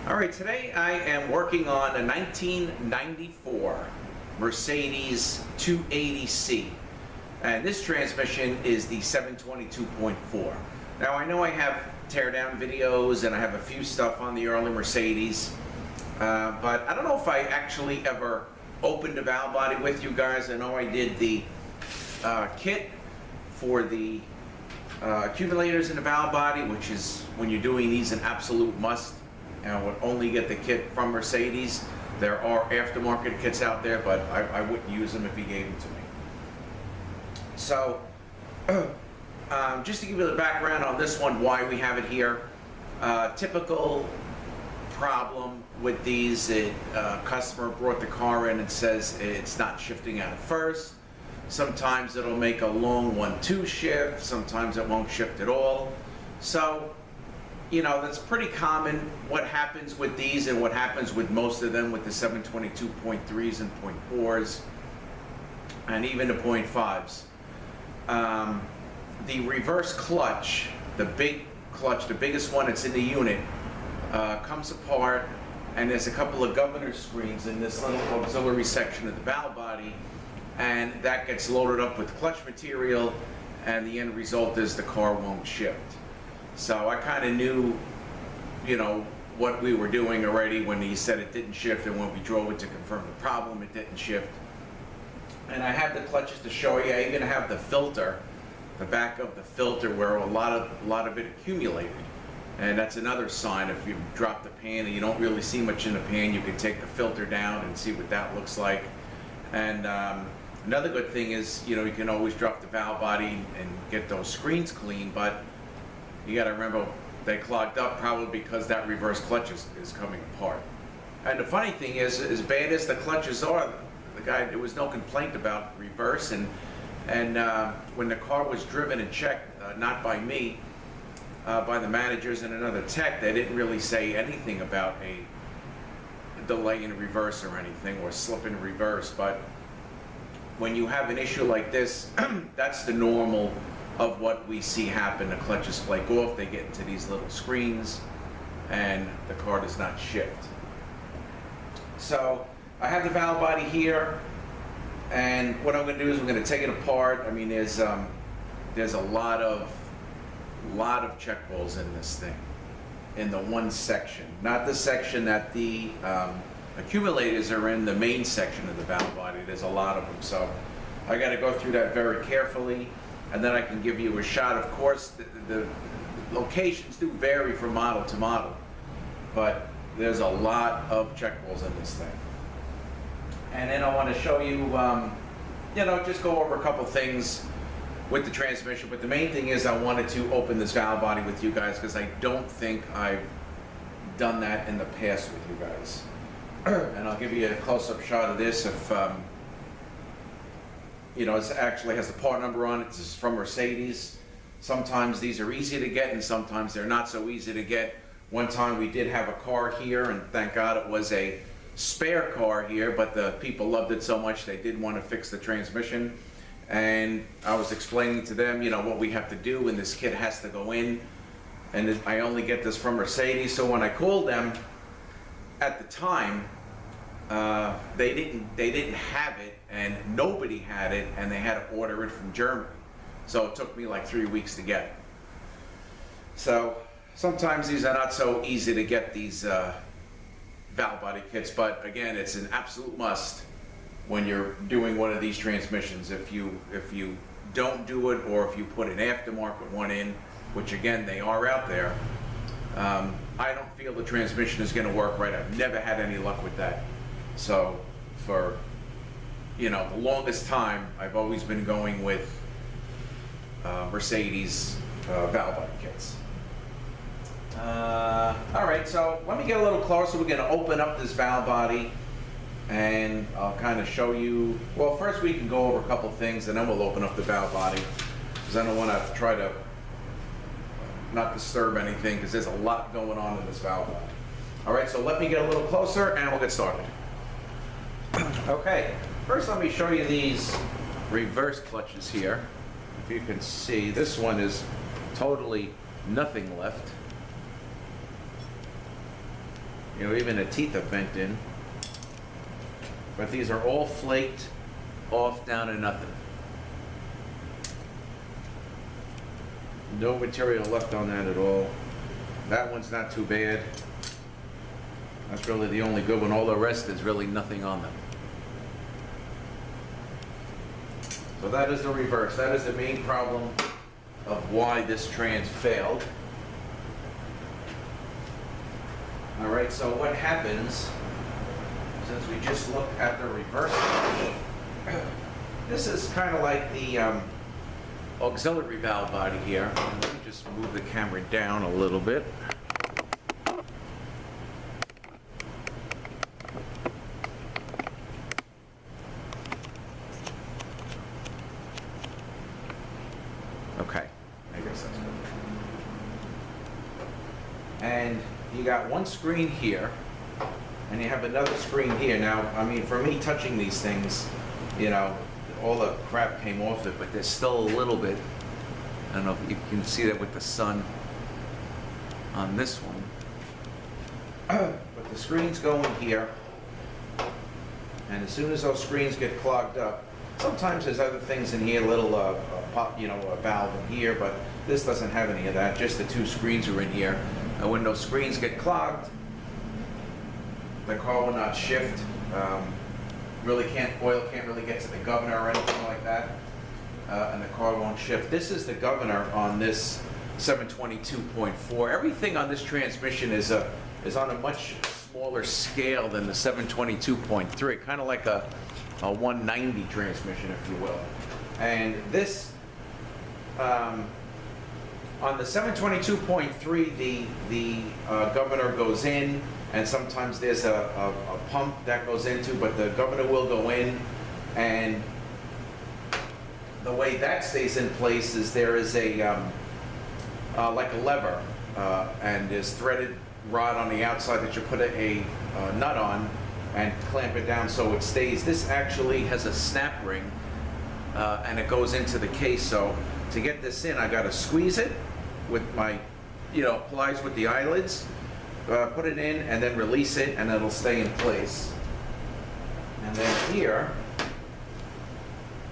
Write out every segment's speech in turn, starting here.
All right, today I am working on a 1994 Mercedes 280C, and this transmission is the 722.4. Now I know I have teardown videos and I have a few stuff on the early Mercedes, but I don't know if I actually ever opened a Valvebody with you guys. I know I did the kit for the accumulators in the Valvebody, which is, when you're doing these, an absolute must. And I would only get the kit from Mercedes. There are aftermarket kits out there, but I wouldn't use them if he gave them to me. So, just to give you the background on this one, why we have it here. Typical problem with these, customer brought the car in and says it's not shifting out of first. Sometimes it'll make a long 1-2 shift, sometimes it won't shift at all. So, you know, that's pretty common. What happens with these and what happens with most of them with the 722.3s and .4s and even the .5s. The reverse clutch, the big clutch, the biggest one that's in the unit, comes apart, and there's a couple of governor screens in this little auxiliary section of the Valvebody, and that gets loaded up with clutch material, and the end result is the car won't shift. So I kind of knew, you know, what we were doing already when he said it didn't shift, and when we drove it to confirm the problem, it didn't shift. And I have the clutches to show you. I even have the filter, the back of the filter, where a lot of it accumulated. And that's another sign. If you drop the pan and you don't really see much in the pan, you can take the filter down and see what that looks like. And another good thing is, you know, you can always drop the Valvebody and get those screens clean, but you got to remember, they clogged up probably because that reverse clutch is coming apart. And the funny thing is, as bad as the clutches are, there was no complaint about reverse. And when the car was driven and checked, not by me, by the managers and another tech, they didn't really say anything about a delay in reverse or anything, or slip in reverse. But when you have an issue like this, that's the normal of what we see happen. The clutches flake off, they get into these little screens, and the car does not shift. So I have the Valvebody here, and what I'm going to do is I'm going to take it apart. I mean, there's a lot of check holes in this thing, in the one section, not the section that the accumulators are in, the main section of the Valvebody. There's a lot of them, so I got to go through that very carefully. And then I can give you a shot. Of course, the locations do vary from model to model, but there's a lot of check holes in this thing. And then I want to show you, you know, just go over a couple things with the transmission. But the main thing is I wanted to open this Valvebody with you guys, because I don't think I've done that in the past with you guys. And I'll give you a close-up shot of this. If you know, it actually has the part number on it. This is from Mercedes. Sometimes these are easy to get, and sometimes they're not so easy to get. One time we did have a car here, and thank God it was a spare car here, but the people loved it so much they did want to fix the transmission. And I was explaining to them, you know, what we have to do, and this kit has to go in. And I only get this from Mercedes, so when I called them at the time, they didn't have it, and nobody had it, and they had to order it from Germany. So it took me like 3 weeks to get it. So sometimes these are not so easy to get, these Valvebody kits, but again, it's an absolute must when you're doing one of these transmissions. If you don't do it, or if you put an aftermarket one in, which again, they are out there, I don't feel the transmission is going to work right. I've never had any luck with that. So for, you know, the longest time, I've always been going with Mercedes Valvebody kits. All right, so let me get a little closer. We're going to open up this Valvebody, and I'll kind of show you. Well, first we can go over a couple things, and then we'll open up the Valvebody, because I don't want to try to not disturb anything, because there's a lot going on in this Valvebody. All right, so let me get a little closer, and we'll get started. Okay, first let me show you these reverse clutches here. If you can see, this one is totally nothing left. You know, even the teeth are bent in. But these are all flaked off down to nothing. No material left on that at all. That one's not too bad. That's really the only good one. All the rest is really nothing on them. So that is the reverse. That is the main problem of why this trans failed. All right, so what happens, since we just looked at the reverse, this is kind of like the auxiliary valve body here. Let me just move the camera down a little bit. Okay, I guess that's good. And you got one screen here, and you have another screen here. Now, I mean, for me touching these things, you know, all the crap came off it, but there's still a little bit. I don't know if you can see that with the sun on this one. But the screens go in here, and as soon as those screens get clogged up, sometimes there's other things in here, little pop, you know, a valve in here, but this doesn't have any of that. Just the two screens are in here. And when those screens get clogged, the car will not shift. Oil can't really get to the governor or anything like that, and the car won't shift. This is the governor on this 722.4. Everything on this transmission is on a much smaller scale than the 722.3, kind of like a 190 transmission, if you will. And this, on the 722.3, the governor goes in, and sometimes there's a pump that goes into, but the governor will go in, and the way that stays in place is there is a like a lever, and there's threaded rod on the outside that you put a nut on and clamp it down so it stays. This actually has a snap ring, and it goes into the case. So to get this in, I got to squeeze it with my, you know, pliers with the eyelids, put it in, and then release it, and it'll stay in place. And then here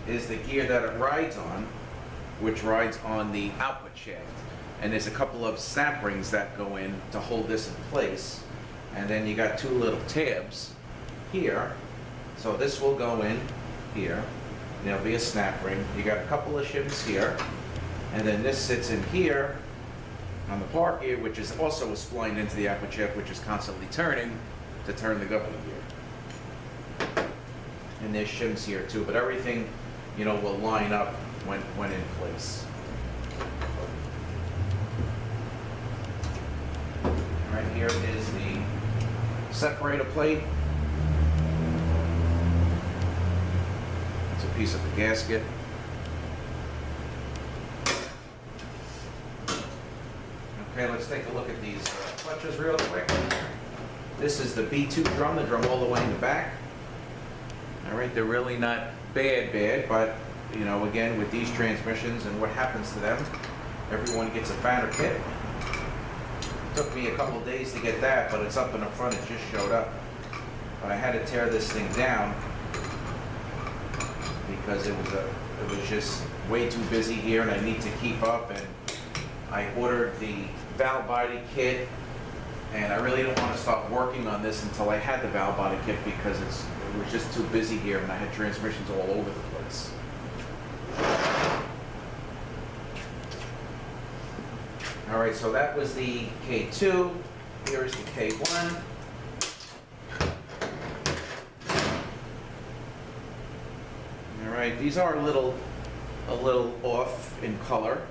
is the gear that it rides on, which rides on the output shaft. And there's a couple of snap rings that go in to hold this in place. And then you got two little tabs here. So this will go in here. There'll be a snap ring. You got a couple of shims here. And then this sits in here on the park gear, which is also splined into the output shaft, which is constantly turning to turn the governor gear. And there's shims here too, but everything, you know, will line up when in place. Right here is the separator plate. It's a piece of the gasket. Okay, let's take a look at these clutches real quick. This is the B2 drum, the drum all the way in the back. All right, they're really not bad, but you know, again, with these transmissions and what happens to them, everyone gets a banner kit. It took me a couple days to get that, but it's up in the front, it just showed up. But I had to tear this thing down because it was just way too busy here, and I need to keep up. And I ordered the Valvebody kit, and I really didn't want to stop working on this until I had the Valvebody kit because it was just too busy here, and I had transmissions all over the place. All right, so that was the K2. Here is the K1. All right, these are a little off in color.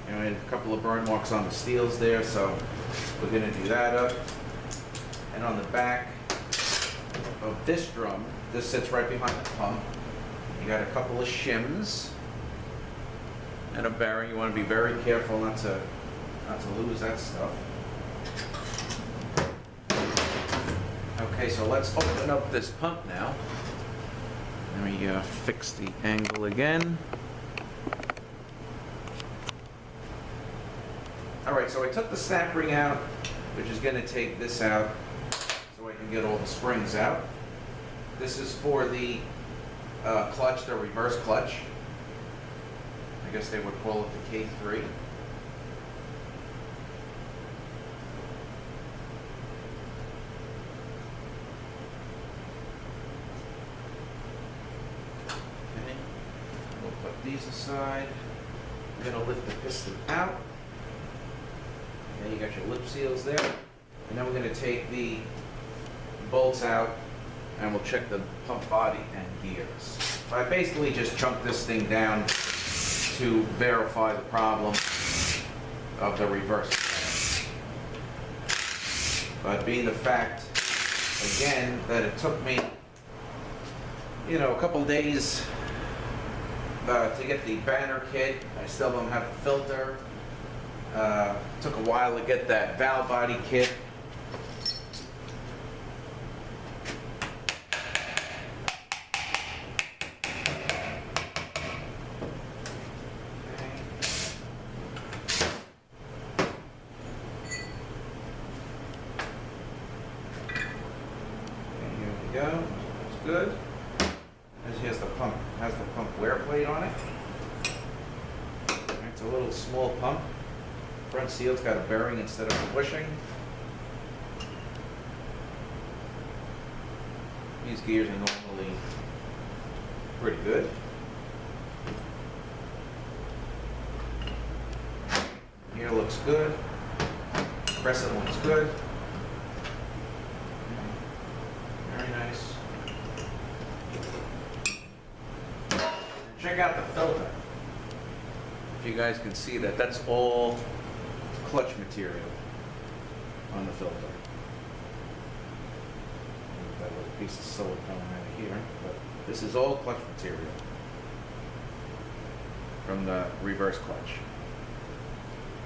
You know, I had a couple of burn marks on the steels there, so we're going to do that up. And on the back of this drum, this sits right behind the pump. You got a couple of shims and a bearing. You want to be very careful not to lose that stuff. Okay, so let's open up this pump now. Let me fix the angle again. All right, so I took the snap ring out, which is going to take this out. and get all the springs out. This is for the clutch, the reverse clutch. I guess they would call it the K3. Okay. We'll put these aside. I'm going to lift the piston out. And you got your lip seals there. And then we're going to take the bolts out and we'll check the pump body and gears. I basically just chunked this thing down to verify the problem of the reverse. But being the fact, again, that it took me, you know, a couple days to get the banner kit. I still don't have the filter. Took a while to get that Valvebody kit. Go. It's good. This has the pump wear plate on it. It's a little small pump. Front seal's got a bearing instead of a bushing. These gears are normally pretty good. Here looks good. Crescent looks good. Very nice. Check out the filter. If you guys can see that, that's all clutch material on the filter. That little piece of silicone right here, but this is all clutch material from the reverse clutch.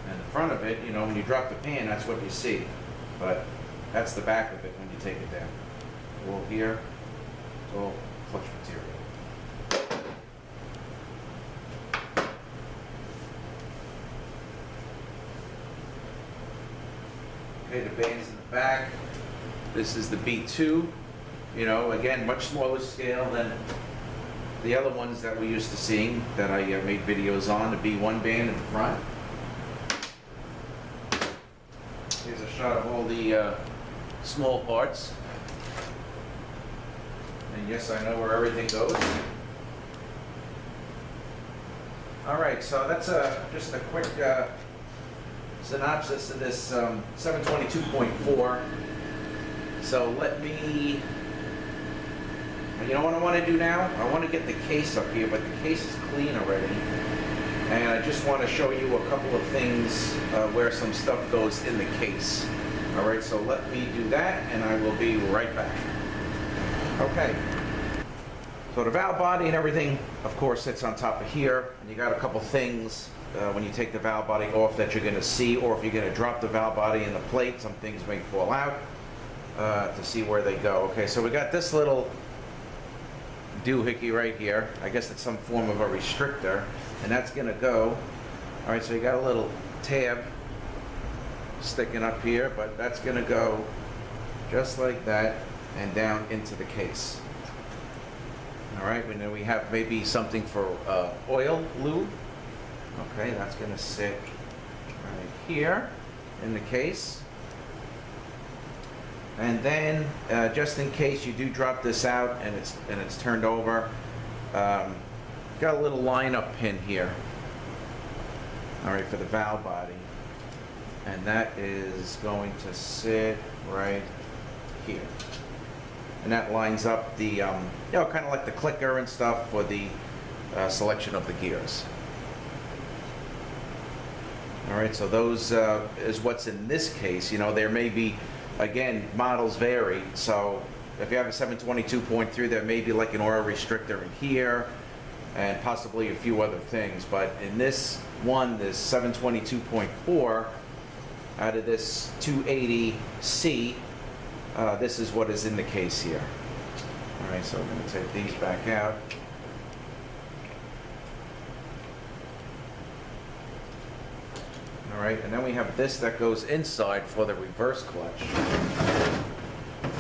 And the front of it, you know, when you drop the pan, that's what you see. But that's the back of it when you take it down. All here, it's all clutch material. Okay, the band's in the back. This is the B2. You know, again, much smaller scale than the other ones that we're used to seeing that I made videos on, the B1 band in the front. Here's a shot of all the small parts. And yes, I know where everything goes. All right, so that's just a quick synopsis of this 722.4. So let me, you know what I want to do now? I want to get the case up here, but the case is clean already. And I just want to show you a couple of things where some stuff goes in the case. All right, so let me do that and I will be right back. Okay. So the valve body and everything, of course, sits on top of here. And you got a couple things when you take the valve body off that you're going to see, or if you're going to drop the valve body in the plate, some things may fall out to see where they go. Okay, so we got this little doohickey right here. I guess it's some form of a restrictor, and that's going to go. All right, so you got a little tab sticking up here, but that's going to go just like that and down into the case. All right, and then we have maybe something for oil lube. Okay, that's going to sit right here in the case. And then, just in case you do drop this out and it's turned over, got a little line-up pin here. All right, for the valve body, and that is going to sit right here. And that lines up the, you know, kind of like the clicker and stuff for the selection of the gears. All right, so those is what's in this case. You know, there may be, again, models vary. So if you have a 722.3, there may be like an oil restrictor in here and possibly a few other things. But in this one, this 722.4, out of this 280C, this is what is in the case here. All right, so I'm going to take these back out. All right, and then we have this that goes inside for the reverse clutch.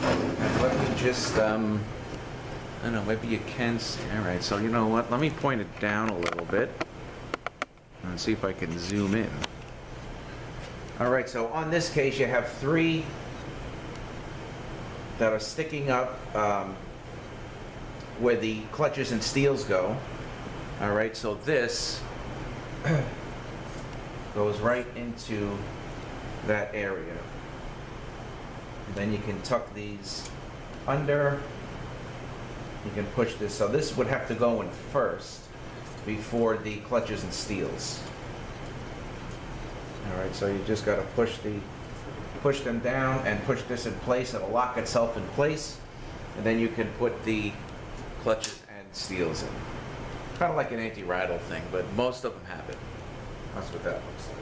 And let me just, I don't know, maybe you can see. All right, so you know what? Let me point it down a little bit and see if I can zoom in. All right, so on this case, you have 3 that are sticking up where the clutches and steels go. All right, so this goes right into that area. And then you can tuck these under. You can push this. So this would have to go in first before the clutches and steels. All right, so you just got to push them down and push this in place. It'll lock itself in place, and then you can put the clutches and steels in. Kind of like an anti-rattle thing, but most of them have it. That's what that looks like.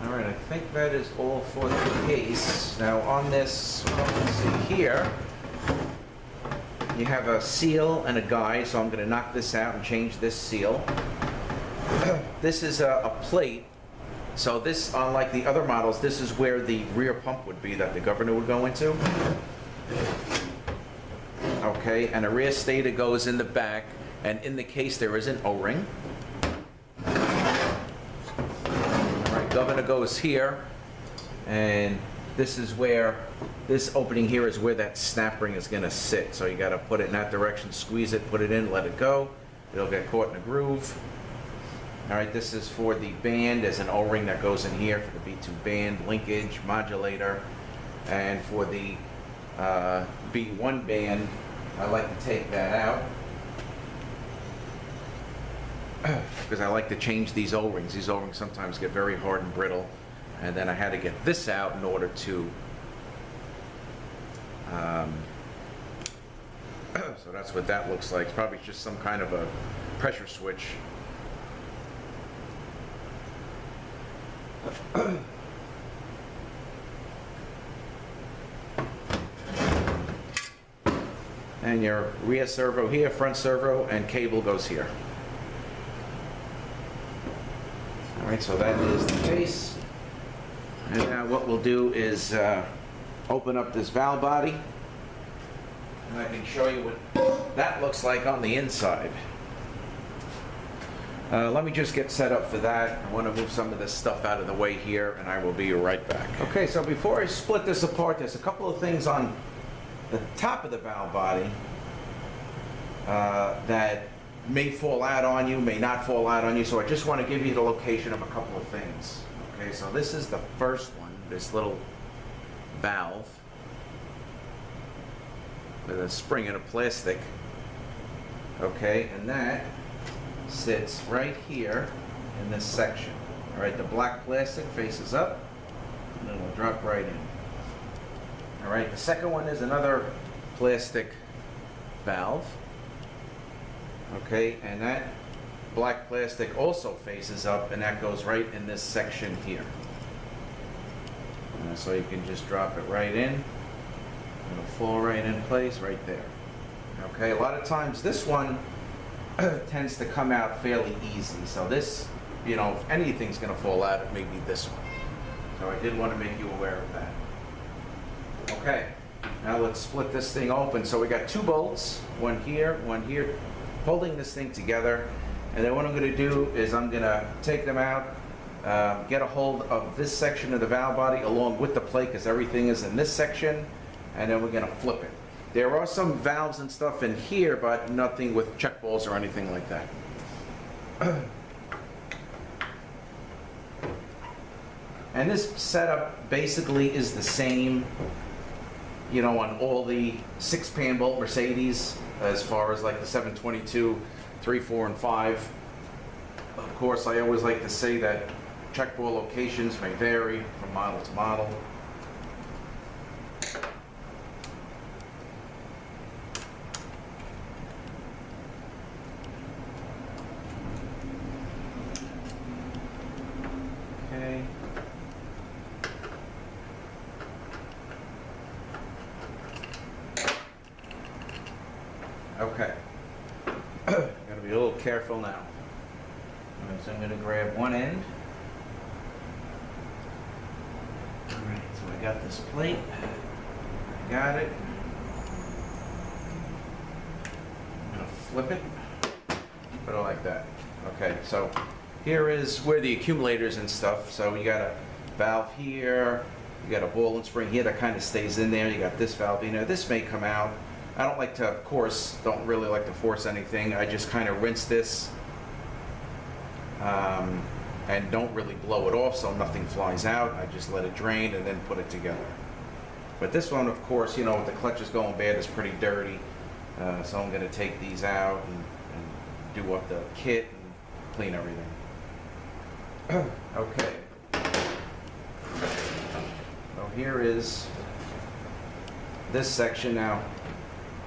All right, I think that is all for the case. Now on this, let's see here, you have a seal and a guide, so I'm going to knock this out and change this seal. This is a plate, so this, unlike the other models, this is where the rear pump would be that the governor would go into. Okay, and a rear stator goes in the back, and in the case there is an O-ring. All right, governor goes here, and this is where, this opening here is where that snap ring is going to sit. So you got to put it in that direction, squeeze it, put it in, let it go. It'll get caught in a groove. All right, this is for the band. There's an O-ring that goes in here for the B2 band, linkage, modulator. And for the B1 band, I like to take that out because I like to change these O-rings. These O-rings sometimes get very hard and brittle. And then I had to get this out in order to, so that's what that looks like. It's probably just some kind of a pressure switch. And your rear servo here, front servo, and cable goes here. All right, so that is the case. And now what we'll do is open up this valve body, and I can show you what that looks like on the inside. Let me just get set up for that. I want to move some of this stuff out of the way here, and I will be right back. Okay, so before I split this apart, there's a couple of things on the top of the valve body that may fall out on you, may not fall out on you, so I just want to give you the location of a couple of things. Okay, so this is the first one, this little valve with a spring and a plastic. Okay, and that sits right here in this section. All right, the black plastic faces up, and it'll drop right in. All right, the second one is another plastic valve. Okay, and that black plastic also faces up, and that goes right in this section here. So you can just drop it right in. It'll fall right in place right there. Okay, a lot of times this one tends to come out fairly easy. So this, you know, if anything's going to fall out, it may be this one. So I did want to make you aware of that. Okay, now let's split this thing open. So we got 2 bolts, one here, holding this thing together. And then what I'm going to do is I'm going to take them out, get a hold of this section of the valve body along with the plate, because everything is in this section, and then we're going to flip it. There are some valves and stuff in here, but nothing with check balls or anything like that. And this setup basically is the same, you know, on all the 6-pan bolt Mercedes, as far as like the 722, 3, 4, and 5. Of course, I always like to say that check ball locations may vary from model to model. Okay. Okay. Gotta be a little careful now. Alright, so I'm gonna grab one end. Alright, so I got this plate. Got it. I'm gonna flip it. Put it like that. Okay, so here is where the accumulators and stuff. So you got a valve here, you got a ball and spring here that kind of stays in there. You got this valve in there. This may come out. I don't like to, of course, don't really like to force anything. I just kind of rinse this and don't really blow it off so nothing flies out. I just let it drain and then put it together. But this one, of course, you know, with the clutches going bad, is pretty dirty. So I'm going to take these out and do up the kit and clean everything. Okay. So here is this section now.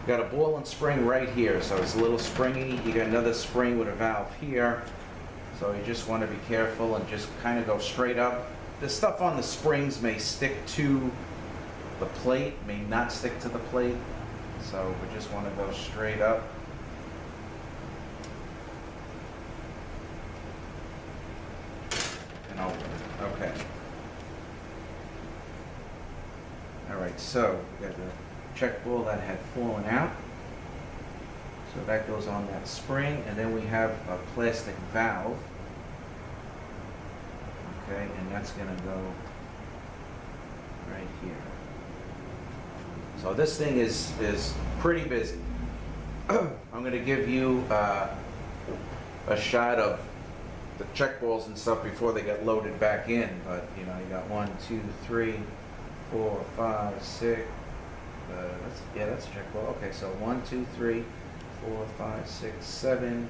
You got a ball and spring right here, so it's a little springy. You got another spring with a valve here. So you just want to be careful and just kind of go straight up. The stuff on the springs may stick to the plate, may not stick to the plate. So we just want to go straight up. And open it. Okay. Alright, so we got the check ball that had fallen out. So that goes on that spring, and then we have a plastic valve. Okay, and that's going to go right here. So this thing is pretty busy. I'm going to give you a shot of the check balls and stuff before they get loaded back in. But you know, you got 1, 2, 3, 4, 5, 6. That's a check ball. Okay, so 1, 2, 3, 4, 5, 6, 7,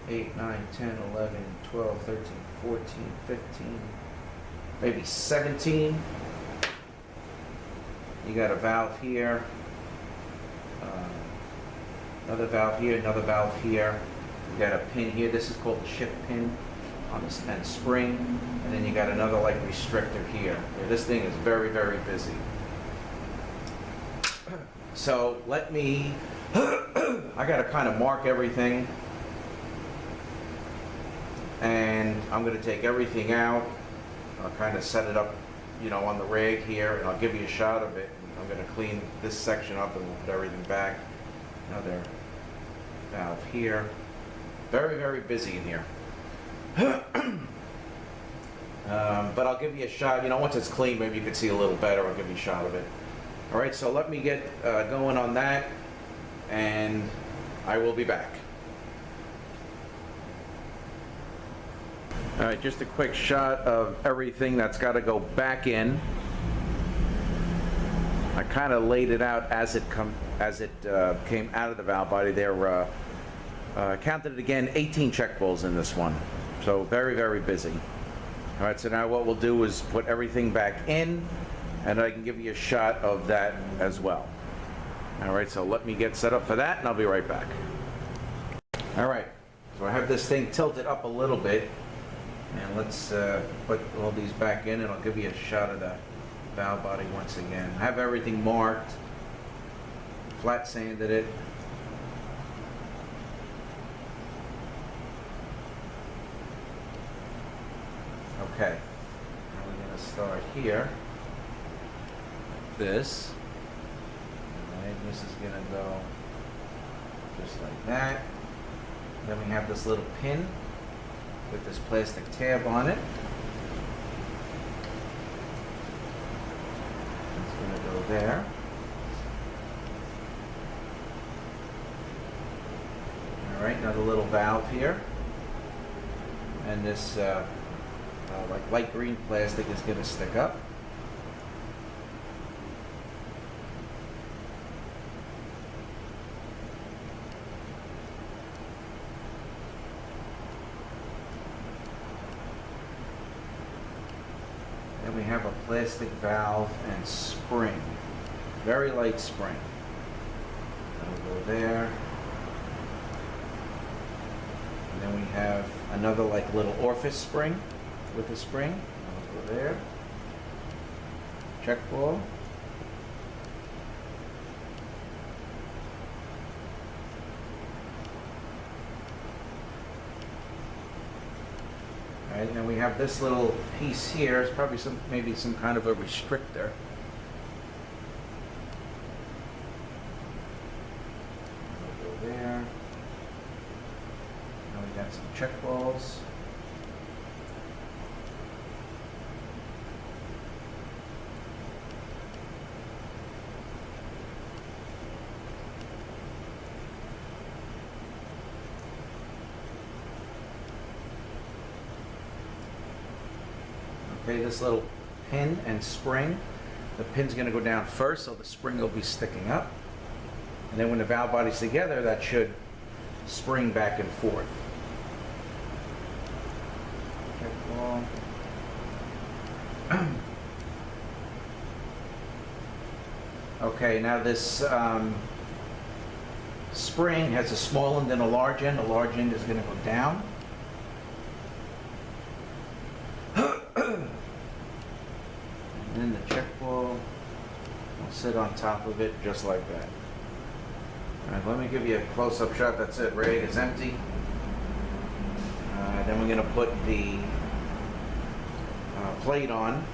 8, 9, 10, 11, 12, 13, 14, 15, maybe 17. You got a valve here, another valve here, another valve here. You got a pin here. This is called the shift pin on the and spring. And then you got another like restrictor here. Yeah, this thing is very, very busy. So let me, I got to kind of mark everything. And I'm going to take everything out. I'll kind of set it up, you know, on the rag here, and I'll give you a shot of it. I'm going to clean this section up and we'll put everything back. Another valve here. Very, very busy in here. But I'll give you a shot. You know, once it's clean, maybe you can see a little better. I'll give you a shot of it. All right, so let me get going on that, and I will be back. All right, just a quick shot of everything that's got to go back in. I kind of laid it out as it came out of the valve body. There, counted it again, 18 check balls in this one. So very, very busy. All right, so now what we'll do is put everything back in, and I can give you a shot of that as well. All right, so let me get set up for that, and I'll be right back. All right, so I have this thing tilted up a little bit, and let's put all these back in, and I'll give you a shot of the valve body once again. I have everything marked, flat sanded it. Okay, now we're going to start here. This. Alright, this is going to go just like that. Then we have this little pin with this plastic tab on it. It's going to go there. Alright, now the little valve here. And this like light green plastic is going to stick up. Then we have a plastic valve and spring. Very light spring. That'll go there. And then we have another like little orifice spring with a spring. That'll go there. Check ball. Alright, right, and then we have this little piece here. It's probably maybe some kind of a restrictor. Go there. Now we got some check balls. Okay, this little pin and spring, the pin's going to go down first, so the spring will be sticking up. And then when the valve body's together, that should spring back and forth. Check ball. Okay, now this spring has a small end and a large end. The large end is going to go down. And then the check ball will sit on top of it just like that. All right, let me give you a close-up shot. That's it. Rig is empty. Then we're going to put the plate on.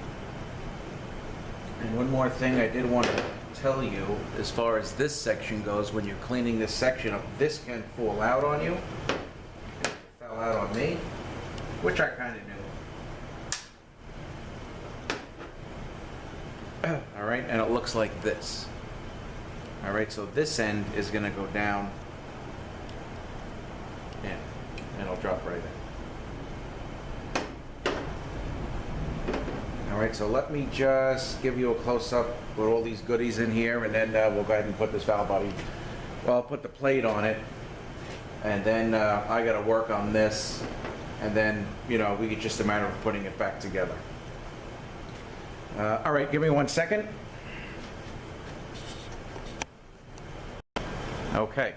And one more thing I did want to tell you, as far as this section goes, when you're cleaning this section up, this can fall out on you. It fell out on me, which I kind of knew. All right, and it looks like this. All right, so this end is going to go down in, and it'll drop right in. All right, so let me just give you a close-up with all these goodies in here, and then we'll go ahead and put this valve body, well, I'll put the plate on it, and then I got to work on this, and then, you know, it's just a matter of putting it back together. All right, give me 1 second. Okay.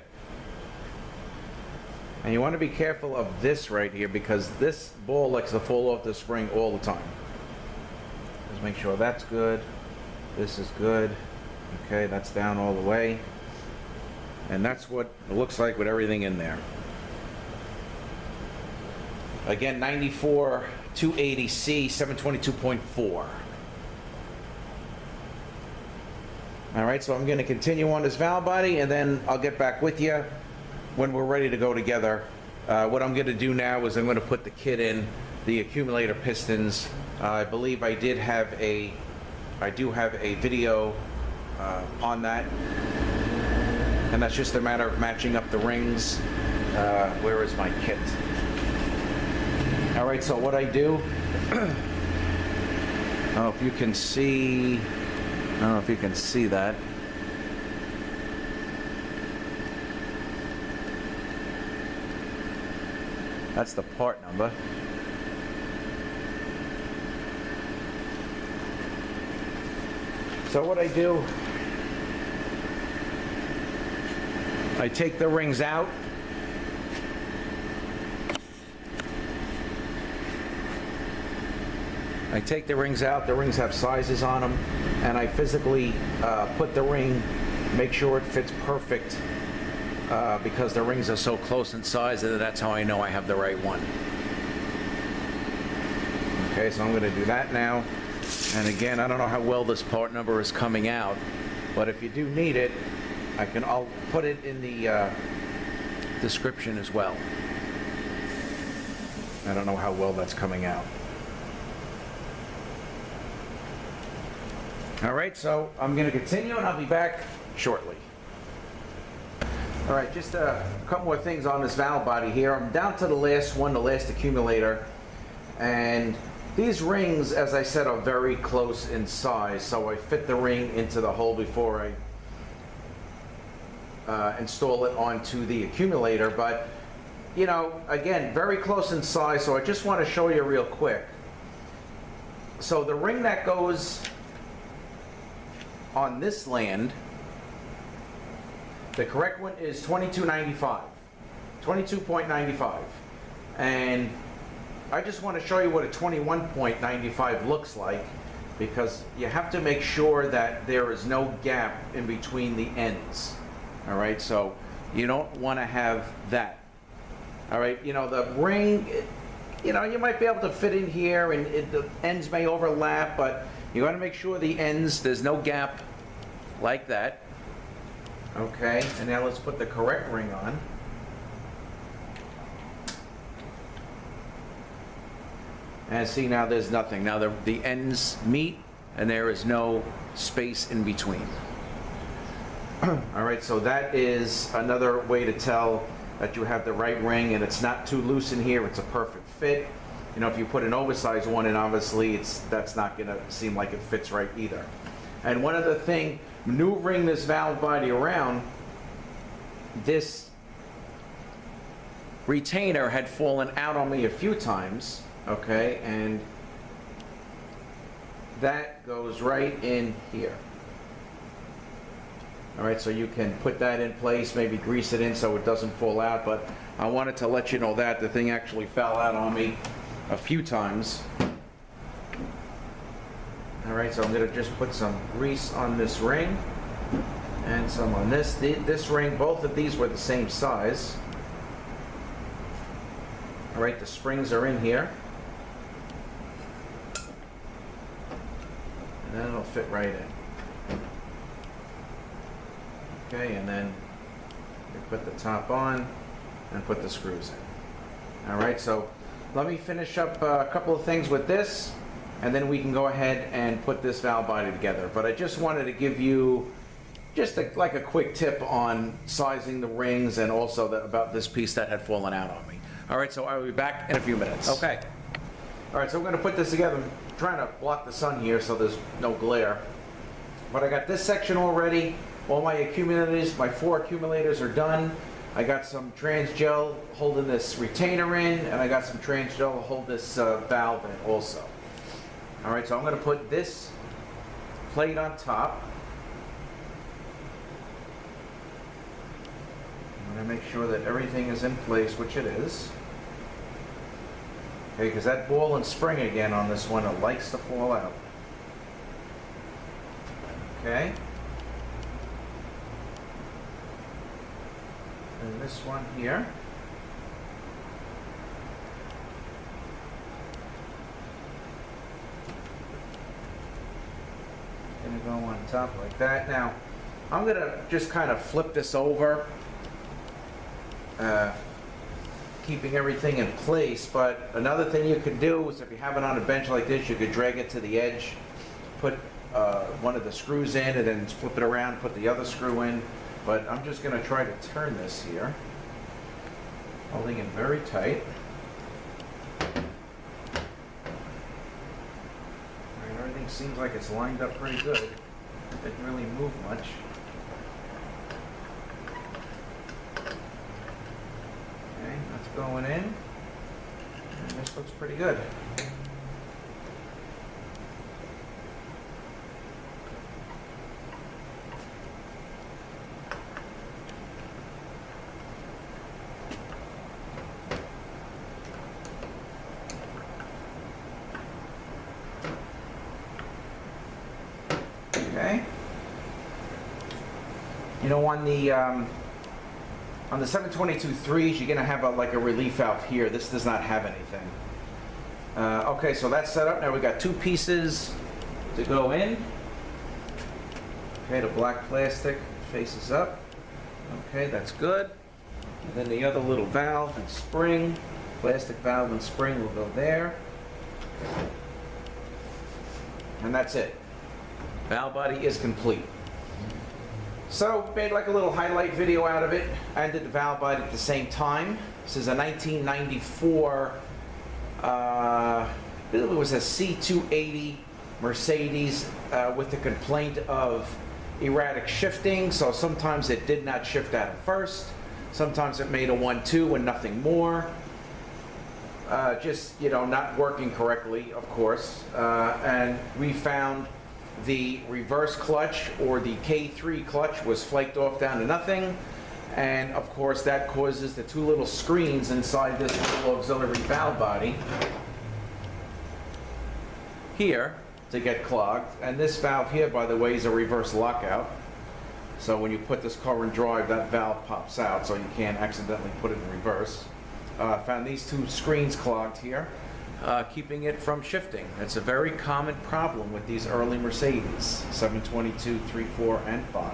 And you want to be careful of this right here, because this ball likes to fall off the spring all the time. Just make sure that's good. This is good. Okay, that's down all the way. And that's what it looks like with everything in there. Again, 94 280C 722.4. All right, so I'm going to continue on this valve body, and then I'll get back with you when we're ready to go together. What I'm going to do now is I'm going to put the kit in, the accumulator pistons. I believe I do have a video on that, and that's just a matter of matching up the rings. Where is my kit? All right, so what I do, I don't know if you can see. I don't know if you can see that. That's the part number. So what I do, I take the rings out. I take the rings out. The rings have sizes on them, and I physically put the ring, make sure it fits perfect, because the rings are so close in size that that's how I know I have the right one. Okay, so I'm going to do that now. And again, I don't know how well this part number is coming out, but if you do need it, I'll put it in the description as well. I don't know how well that's coming out. All right, so I'm going to continue, and I'll be back shortly. All right, just a couple more things on this valve body here. I'm down to the last one, the last accumulator, and these rings, as I said, are very close in size, so I fit the ring into the hole before I install it onto the accumulator. But, you know, again, very close in size, so I just want to show you real quick. So the ring that goes on this land, the correct one is 22.95, 22.95, and I just want to show you what a 21.95 looks like, because you have to make sure that there is no gap in between the ends. All right, so you don't want to have that. All right, you know, the ring, you know, you might be able to fit in here, and the ends may overlap, but you want to make sure the ends, there's no gap like that. Okay, and now let's put the correct ring on. And see, now there's nothing. Now the ends meet, and there is no space in between. All right, so that is another way to tell that you have the right ring, and it's not too loose in here. It's a perfect fit. You know, if you put an oversized one in, obviously that's not going to seem like it fits right either. And one other thing, maneuvering this valve body around, this retainer had fallen out on me a few times, okay, and that goes right in here. All right, so you can put that in place, maybe grease it in so it doesn't fall out, but I wanted to let you know that the thing actually fell out on me a few times. All right, so I'm going to just put some grease on this ring and some on this. This ring, both of these were the same size. All right, the springs are in here. And then it'll fit right in. Okay, and then you put the top on and put the screws in. All right, so let me finish up a couple of things with this, and then we can go ahead and put this valve body together. But I just wanted to give you just like a quick tip on sizing the rings, and also about this piece that had fallen out on me. All right, so I'll be back in a few minutes. Okay. All right, so we're going to put this together. I'm trying to block the sun here so there's no glare. But I got this section already. All my accumulators, my 4 accumulators are done. I got some trans gel holding this retainer in, and I got some trans gel to hold this valve in also. All right, so I'm going to put this plate on top. I'm going to make sure that everything is in place, which it is. Okay, because that ball and spring again on this one, it likes to fall out. Okay. And this one here. Gonna go on top like that. Now, I'm gonna just kind of flip this over, keeping everything in place. But another thing you could do is, if you have it on a bench like this, you could drag it to the edge, put one of the screws in, and then flip it around, put the other screw in. But I'm just going to try to turn this here, holding it very tight. Right, everything seems like it's lined up pretty good. Didn't really move much. Okay, that's going in. And this looks pretty good. Okay. You know, on the 722-3s, you're gonna have like a relief valve here. This does not have anything. Okay, so that's set up. Now we got 2 pieces to go in. Okay, the black plastic faces up. Okay, that's good. And then the other little valve and spring, plastic valve and spring will go there. And that's it. Valve body is complete. So, made like a little highlight video out of it. I did the valve body at the same time. This is a 1994, I believe it was a C280 Mercedes with the complaint of erratic shifting. So sometimes it did not shift out of first. Sometimes it made a 1-2 and nothing more. Just, you know, not working correctly, of course. And we found the reverse clutch, or the K3 clutch, was flaked off down to nothing. And of course that causes the 2 little screens inside this little auxiliary valve body here to get clogged. And this valve here, by the way, is a reverse lockout. So when you put this car in drive, that valve pops out, so you can't accidentally put it in reverse. found these two screens clogged here, keeping it from shifting. It's a very common problem with these early Mercedes, 722, 3, 4, and 5.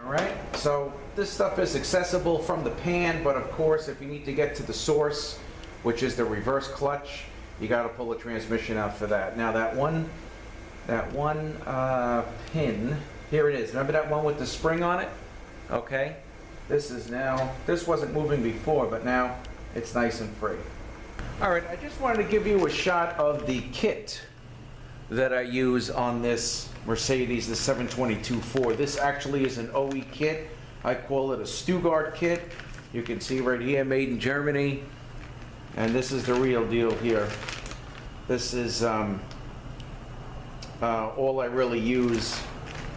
All right, so this stuff is accessible from the pan, but of course, if you need to get to the source, which is the reverse clutch, you got to pull the transmission out for that. Now that one pin, here it is. Remember that one with the spring on it? Okay. This wasn't moving before, but now it's nice and free. All right, I just wanted to give you a shot of the kit that I use on this Mercedes, the 722-4. This actually is an OE kit. I call it a Stuttgart kit. You can see right here, made in Germany. And this is the real deal here. This is all I really use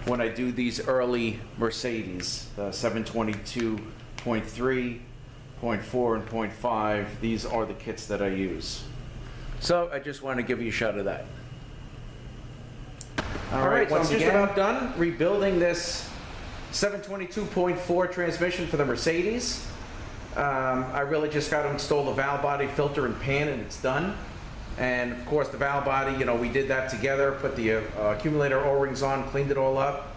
when I do these early Mercedes, the 722.3, 0.4, and 0.5. These are the kits that I use. So I just want to give you a shot of that. All right, so I'm just about done rebuilding this 722.4 transmission for the Mercedes. I really just got to install the valve body, filter, and pan, and it's done. And of course the valve body, you know, we did that together, put the accumulator O-rings on, cleaned it all up.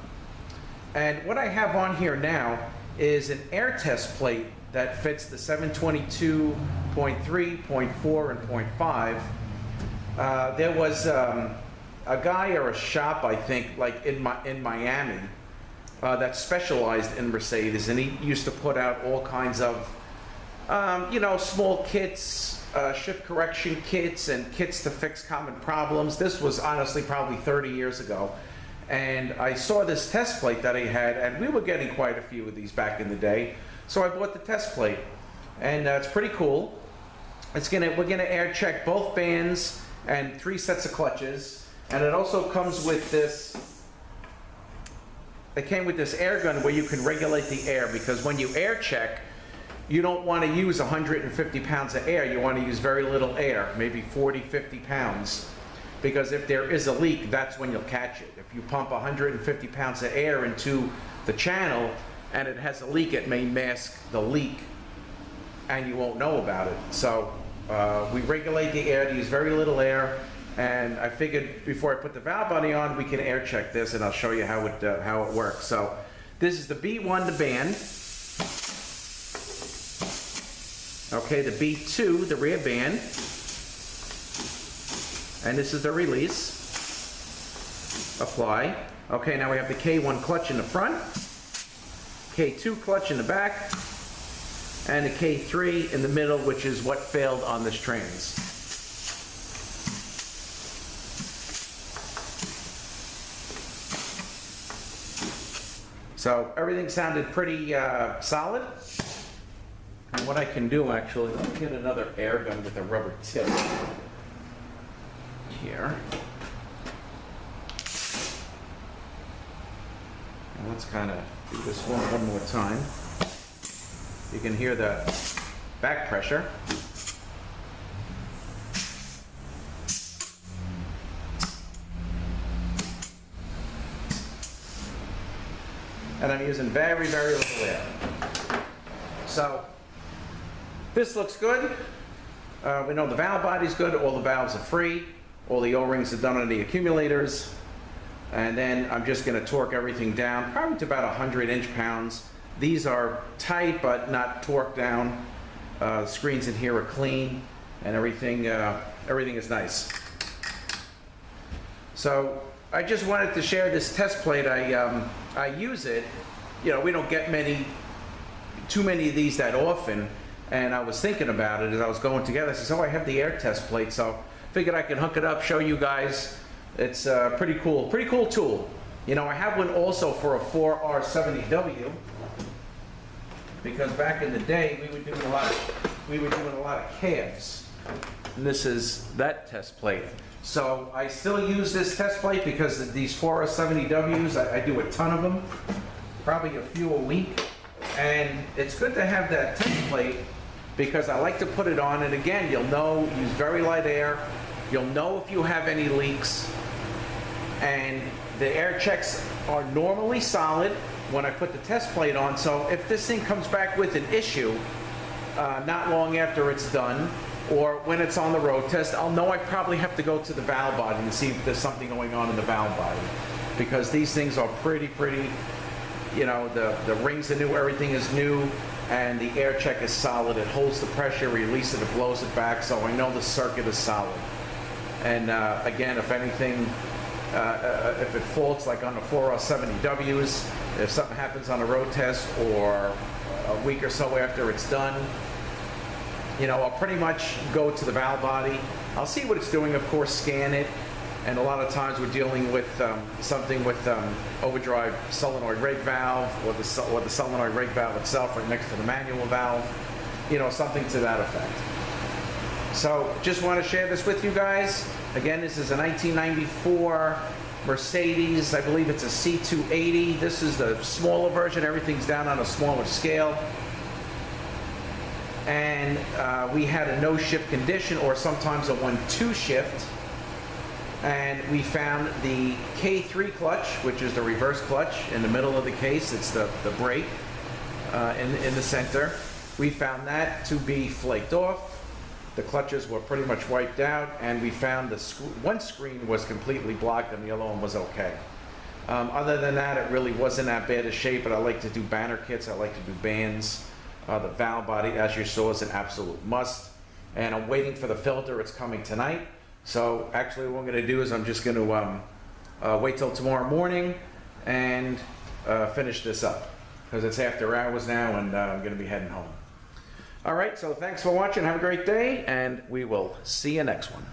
And what I have on here now is an air test plate that fits the 722.3, 0.4, and 0.5. There was a guy or a shop, I think, like in Miami, that specialized in Mercedes, and he used to put out all kinds of, you know, small kits, shift correction kits, and kits to fix common problems. This was honestly probably 30 years ago. And I saw this test plate that he had, and we were getting quite a few of these back in the day. So I bought the test plate, and it's pretty cool. We're gonna air check both bands and 3 sets of clutches. And it also comes with this, it came with this air gun where you can regulate the air, because when you air check, you don't want to use 150 pounds of air. You want to use very little air, maybe 40, 50 pounds. Because if there is a leak, that's when you'll catch it. If you pump 150 pounds of air into the channel and it has a leak, it may mask the leak and you won't know about it. So we regulate the air to use very little air. And I figured before I put the valve body on, we can air check this, and I'll show you how it works. So this is the B1, the band. Okay, the B2, the rear band. And this is the release. Apply. Okay, now we have the K1 clutch in the front, K2 clutch in the back, and the K3 in the middle, which is what failed on this trans. So everything sounded pretty solid. And what I can do, actually, let me get another air gun with a rubber tip here. And let's kind of do this one more time. You can hear the back pressure. And I'm using very, very little air. So this looks good. We know the valve body's good. All the valves are free. All the O-rings are done on the accumulators. And then I'm just going to torque everything down, probably to about 100 inch-pounds. These are tight, but not torqued down. The screens in here are clean, and everything is nice. So I just wanted to share this test plate. I use it. You know, we don't get too many of these that often. And I was thinking about it as I was going together. I said, oh, I have the air test plate, so figured I could hook it up, show you guys. It's pretty cool tool. You know, I have one also for a 4R70W, because back in the day we were doing a lot of cabs, and this is that test plate. So I still use this test plate because these 4R70Ws, I do a ton of them, probably a few a week, and it's good to have that test plate because I like to put it on, and again, you'll know, use very light air, you'll know if you have any leaks, and the air checks are normally solid when I put the test plate on, so if this thing comes back with an issue, not long after it's done, or when it's on the road test, I'll know I probably have to go to the valve body and see if there's something going on in the valve body. Because these things are pretty, you know, the rings are new, everything is new, and the air check is solid. It holds the pressure, releases it, it blows it back, so I know the circuit is solid. And again, if anything, if it faults like on the 4R70Ws, if something happens on a road test or a week or so after it's done, you know, I'll pretty much go to the valve body. I'll see what it's doing, of course, scan it. And a lot of times we're dealing with something with overdrive solenoid rake valve or the solenoid rake valve itself right next to the manual valve, you know, something to that effect. So just want to share this with you guys. Again, this is a 1994 Mercedes. I believe it's a C280. This is the smaller version. Everything's down on a smaller scale. And we had a no-shift condition, or sometimes a 1-2 shift. And we found the K3 clutch, which is the reverse clutch in the middle of the case. It's the brake in the center. We found that to be flaked off. The clutches were pretty much wiped out, and we found one screen was completely blocked and the other one was okay. Other than that, it really wasn't that bad a shape, but I like to do banner kits. I like to do bands. The valve body, as you saw, is an absolute must. And I'm waiting for the filter. It's coming tonight. So actually what I'm going to do is I'm just going to wait till tomorrow morning and finish this up, because it's after hours now and I'm going to be heading home. All right, so thanks for watching. Have a great day, and we will see you next one.